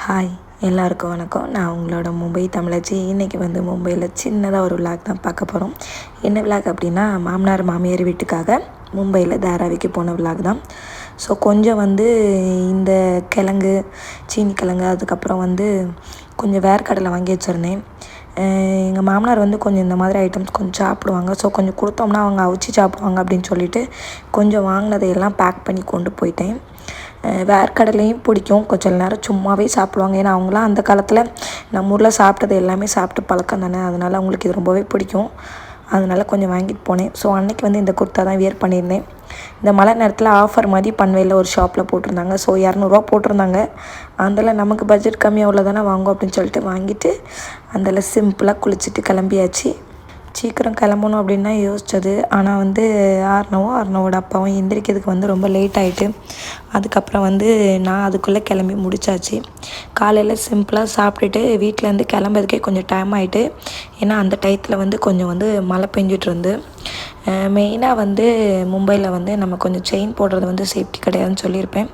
Hi எல்லாருக்கும் வணக்கம். நான் உங்களோட மும்பை தமிழச்சி. இன்றைக்கி வந்து மும்பையில் சின்னதாக ஒரு விளாக் தான் பார்க்க போகிறோம். என்ன விளாக் அப்படின்னா, மாமனார் மாமியார் வீட்டுக்காக மும்பையில் தாராவிக்கு போன விளாக் தான். ஸோ கொஞ்சம் வந்து இந்த கிழங்கு, சீனி கிழங்கு, அதுக்கப்புறம் வந்து கொஞ்சம் வேர்க்கடலை வாங்கி வச்சுருந்தேன். எங்கள் மாமனார் வந்து கொஞ்சம் இந்த மாதிரி ஐட்டம்ஸ் கொஞ்சம் சாப்பிடுவாங்க. ஸோ கொஞ்சம் கொடுத்தோம்னா அவங்க அவிச்சு சாப்பிடுவாங்க அப்படின்னு சொல்லிட்டு கொஞ்சம் வாங்கினதையெல்லாம் பேக் பண்ணி கொண்டு போயிட்டேன். வேர்க்கடலையும் பிடிக்கும். கொஞ்சம் நேரம் சும்மாவே சாப்பிடுவாங்க. ஏன்னா அவங்களாம் அந்த காலத்தில் நம்ம ஊரில் சாப்பிட்டது எல்லாமே சாப்பிட்டு பழக்கம் தானே. அதனால் அவங்களுக்கு இது ரொம்பவே பிடிக்கும். அதனால் கொஞ்சம் வாங்கிட்டு போனேன். ஸோ அன்றைக்கி வந்து இந்த குர்த்தா தான் வியர் பண்ணியிருந்தேன். இந்த மழை நேரத்தில் ஆஃபர் மாதிரி பன்வேலில் ஒரு ஷாப்பில் போட்டிருந்தாங்க. ஸோ 200 போட்டிருந்தாங்க. அதில் நமக்கு பட்ஜெட் கம்மியாக உள்ளதானே வாங்கும் அப்படின்னு சொல்லிட்டு வாங்கிட்டு அதில் சிம்பிளாக குளிச்சுட்டு கிளம்பியாச்சு. சீக்கிரம் கிளம்பணும் அப்படின்னு தான் யோசித்தது. ஆனால் வந்து ஆர்னவோட அப்பாவும் எந்திரிக்கிறதுக்கு வந்து ரொம்ப லேட் ஆகிட்டு, அதுக்கப்புறம் வந்து நான் அதுக்குள்ளே கிளம்பி முடிச்சாச்சு. காலையில் சிம்பிளாக சாப்பிட்டுட்டு வீட்டிலேருந்து கிளம்புறதுக்கே கொஞ்சம் டைம் ஆகிட்டு. ஏன்னா அந்த டயத்தில் வந்து கொஞ்சம் வந்து மழை பெஞ்சிட்ருந்து. மெயினாக வந்து மும்பையில் வந்து நம்ம கொஞ்சம் செயின் போடுறது வந்து சேஃப்டி கிடையாதுன்னு சொல்லியிருப்பேன்.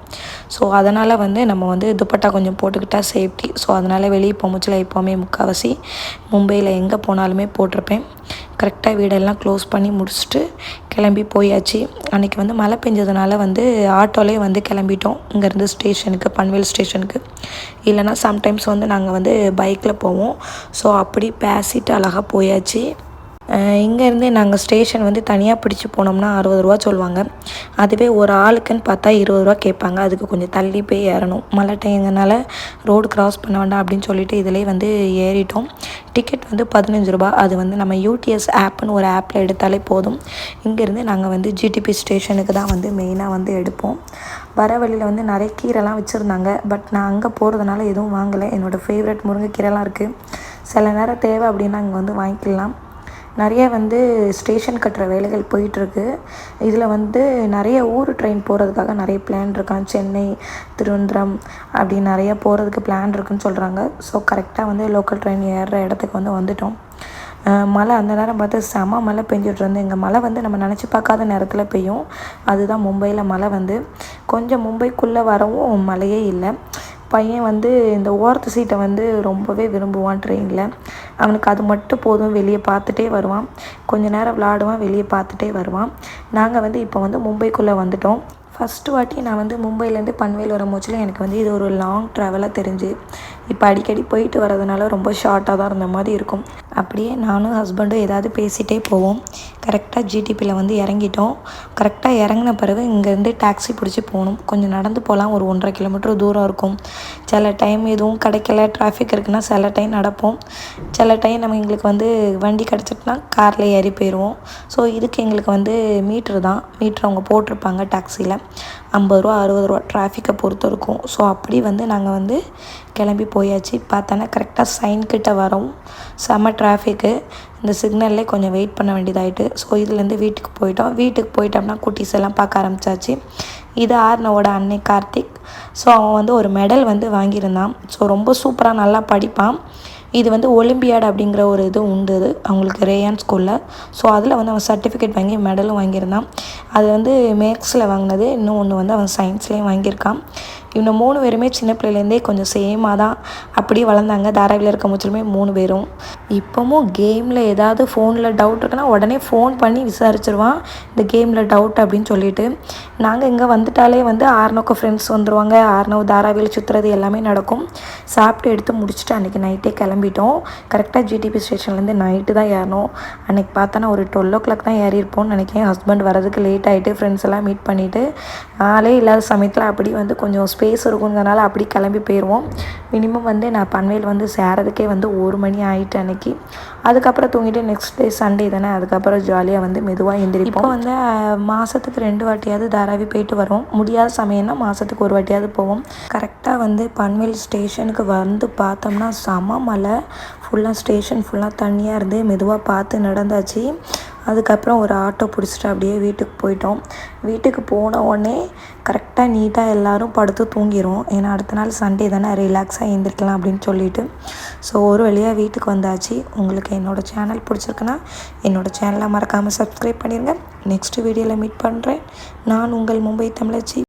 ஸோ அதனால் வந்து நம்ம வந்து துப்பட்டா கொஞ்சம் போட்டுக்கிட்டால் சேஃப்டி. ஸோ அதனால் வெளியே போகும்போச்சில் எப்போவுமே முக்கால்வாசி மும்பையில் எங்கே போனாலுமே போட்டிருப்பேன். கரெக்டாக வீடெல்லாம் க்ளோஸ் பண்ணி முடிச்சுட்டு கிளம்பி போயாச்சு. அன்றைக்கி வந்து மழை பெஞ்சதுனால வந்து ஆட்டோலேயே வந்து கிளம்பிட்டோம் இங்கேருந்து ஸ்டேஷனுக்கு, பன்வேல் ஸ்டேஷனுக்கு. இல்லைனா சம்டைம்ஸ் வந்து நாங்கள் வந்து பைக்கில் போவோம். ஸோ அப்படி பேசிட்டு அழகாக போயாச்சு. இங்கேருந்து நாங்கள் ஸ்டேஷன் வந்து தனியாக பிடிச்சி போனோம்னா 60 ரூபா சொல்லுவாங்க. அதுவே ஒரு ஆளுக்குன்னு பார்த்தா 20 ரூபா கேட்பாங்க. அதுக்கு கொஞ்சம் தள்ளி போய் ஏறணும். மழை டைம்னால ரோடு க்ராஸ் பண்ண வேண்டாம் அப்படின்னு சொல்லிட்டு இதிலே வந்து ஏறிட்டோம். டிக்கெட் வந்து 15 ரூபா. அது வந்து நம்ம யூடிஎஸ் ஆப்னு ஒரு ஆப்பில் எடுத்தாலே போதும். இங்கேருந்து நாங்கள் வந்து ஜிடிபி ஸ்டேஷனுக்கு தான் வந்து மெயினாக வந்து எடுப்போம். வர வழியில் வந்து நிறைய கீரைலாம் வச்சுருந்தாங்க. பட் நான் அங்கே போகிறதுனால எதுவும் வாங்கலை. என்னோடய ஃபேவரட் முருங்கைக்கீரைலாம் இருக்குது. சில நேரம் தேவை அப்படின்னா இங்கே வந்து வாங்கிக்கலாம். நிறைய வந்து ஸ்டேஷன் கட்டுற வேலைகள் போயிட்டுருக்கு. இதில் வந்து நிறைய ஊர் ட்ரெயின் போகிறதுக்காக நிறைய பிளான் இருக்கான். சென்னை, திருவனந்தபுரம் அப்படி நிறைய போகிறதுக்கு பிளான் இருக்குதுன்னு சொல்கிறாங்க. ஸோ கரெக்டாக வந்து லோக்கல் ட்ரெயின் ஏறுற இடத்துக்கு வந்து வந்துட்டோம். மழை அந்த நேரம் பார்த்து செம மழை பெஞ்சிட்ருந்து. இங்கே மழை வந்து நம்ம நினச்சி பார்க்காத நேரத்தில் பெய்யும். அதுதான் மும்பையில் மழை வந்து. கொஞ்சம் மும்பைக்குள்ளே வரவும் மழையே இல்லை. பையன் வந்து இந்த ஓரத்து சீட்டை வந்து ரொம்பவே விரும்புவான் ட்ரெயினில். அவனுக்கு அது மட்டும் போதும். வெளியே பார்த்துட்டே வருவான். கொஞ்ச நேரம் விளாடுவான், வெளியே பார்த்துட்டே வருவான். நாங்கள் வந்து இப்போ வந்து மும்பைக்குள்ளே வந்துட்டோம். ஃபஸ்ட்டு வாட்டி நான் வந்து மும்பையிலேருந்து பன்வேல் வரும்போச்சில் எனக்கு வந்து இது ஒரு லாங் ட்ராவலாக தெரிஞ்சு. இப்போ அடிக்கடி போயிட்டு வரதுனால ரொம்ப ஷார்ட்டாக தான் இருந்த மாதிரி இருக்கும். அப்படியே நானும் ஹஸ்பண்டும் ஏதாவது பேசிகிட்டே போவோம். கரெக்டாக ஜிடிபியில் வந்து இறங்கிட்டோம். கரெக்டாக இறங்கின பிறகு இங்கேருந்து டாக்ஸி பிடிச்சி போகணும். கொஞ்சம் நடந்து போகலாம். ஒரு 1.5 கிலோமீட்டர் தூரம் இருக்கும். சில டைம் எதுவும் கிடைக்கல, டிராஃபிக் இருக்குன்னா சில டைம் நடப்போம். சில டைம் எங்களுக்கு வந்து வண்டி கிடச்சிட்டுனா காரில் ஏறி போயிடுவோம். ஸோ இதுக்கு எங்களுக்கு வந்து மீட்ரு அவங்க போட்டிருப்பாங்க டாக்ஸியில். 50 ரூபா 60 ரூபா டிராஃபிக்கை பொறுத்து இருக்கும். ஸோ அப்படி வந்து நாங்கள் வந்து கிளம்பி போயாச்சு. பார்த்தோன்னா கரெக்டாக சைன் கிட்ட வரோம். செம்ம டிராஃபிக்கு. இந்த சிக்னல்லே கொஞ்சம் வெயிட் பண்ண வேண்டியதாகிட்டு. ஸோ இதுலேருந்து வீட்டுக்கு போயிட்டோம். வீட்டுக்கு போயிட்டோம்னா குட்டீஸ் எல்லாம் பார்க்க ஆரம்பித்தாச்சு. இது ஆர்னவோட அன்னை கார்த்திக். ஸோ அவன் வந்து ஒரு மெடல் வந்து வாங்கியிருந்தான். ஸோ ரொம்ப சூப்பராக நல்லா படிப்பான். இது வந்து ஒலிம்பியாட் அப்படிங்கிற ஒரு இது உண்டு அவங்களுக்கு ரேயான் ஸ்கூலில். ஸோ அதில் வந்து அவன் சர்டிஃபிகேட் வாங்கி மெடலும் வாங்கியிருந்தான். அது வந்து மேக்ஸில் வாங்கினது. இன்னும் ஒன்று வந்து அவன் சயின்ஸ்லேயும் வாங்கியிருக்கான். இவங்க 3 பேருமே சின்ன பிள்ளையிலேருந்தே கொஞ்சம் சேமாக தான் அப்படியே வளர்ந்தாங்க. தாராவியில் இருக்க முற்றிலுமே 3 பேரும். இப்போவும் கேமில் ஏதாவது ஃபோனில் டவுட் இருக்குன்னா உடனே ஃபோன் பண்ணி விசாரிச்சிருவான், இந்த கேமில் டவுட் அப்படின்னு சொல்லிட்டு. நாங்கள் இங்கே வந்துட்டாலே வந்து ஆர்னோக்கு ஃப்ரெண்ட்ஸ் வந்துடுவாங்க. ஆர்னோ தாராவியில் சுற்றுறது எல்லாமே நடக்கும். சாப்பிட்டு எடுத்து முடிச்சுட்டு அன்றைக்கி நைட்டே கிளம்பிட்டோம். கரெக்டாக ஜிடிபி ஸ்டேஷன்லேருந்து நைட்டு தான் ஏறணும். அன்றைக்கி பார்த்தோன்னா ஒரு 12 o'clock தான் ஏறியிருப்போம்னு நினைக்கிறேன். ஹஸ்பண்ட் வரதுக்கு லேட் ஆகிட்டு ஃப்ரெண்ட்ஸ் எல்லாம் மீட் பண்ணிவிட்டு ஆளே இல்லாத சமயத்தில் அப்படி வந்து கொஞ்சம் ஸ்பேஸ் இருக்குங்கிறனால அப்படி கிளம்பி போயிடுவோம். மினிமம் வந்து நான் பன்வேல் வந்து சேரதுக்கே வந்து 1 மணி ஆகிட்டு அன்றைக்கி. அதுக்கப்புறம் தூங்கிட்டு நெக்ஸ்ட் டே சண்டே தானே. அதுக்கப்புறம் ஜாலியாக வந்து மெதுவாக எந்திரிப்போம். இப்போ வந்து மாதத்துக்கு 2 வாட்டியாவது தாராவி போயிட்டு வரோம். முடியாத சமயம்னா மாதத்துக்கு 1 வாட்டியாவது போவோம். கரெக்டாக வந்து பன்வேல் ஸ்டேஷனுக்கு வந்து பார்த்தோம்னா செம மழை. ஃபுல்லாக ஸ்டேஷன் ஃபுல்லாக தண்ணியாக இருந்து மெதுவாக பார்த்து நடந்தாச்சு. அதுக்கப்புறம் ஒரு ஆட்டோ பிடிச்சிட்டு அப்படியே வீட்டுக்கு போயிட்டோம். வீட்டுக்கு போன உடனே கரெக்டாக நீட்டாக எல்லோரும் படுத்து தூங்கிடும். ஏன்னா அடுத்த நாள் சண்டே தானே, ரிலாக்ஸாக எழுந்திரிக்கலாம் அப்படின்னு சொல்லிட்டு. ஸோ ஒரு வழியாக வீட்டுக்கு வந்தாச்சு. உங்களுக்கு என்னோடய சேனல் பிடிச்சிருக்குன்னா என்னோடய சேனலை மறக்காமல் சப்ஸ்கிரைப் பண்ணிடுங்க. நெக்ஸ்ட் வீடியோவில் மீட் பண்ணுறேன். நான் உங்கள் மும்பை தமிழச்சி.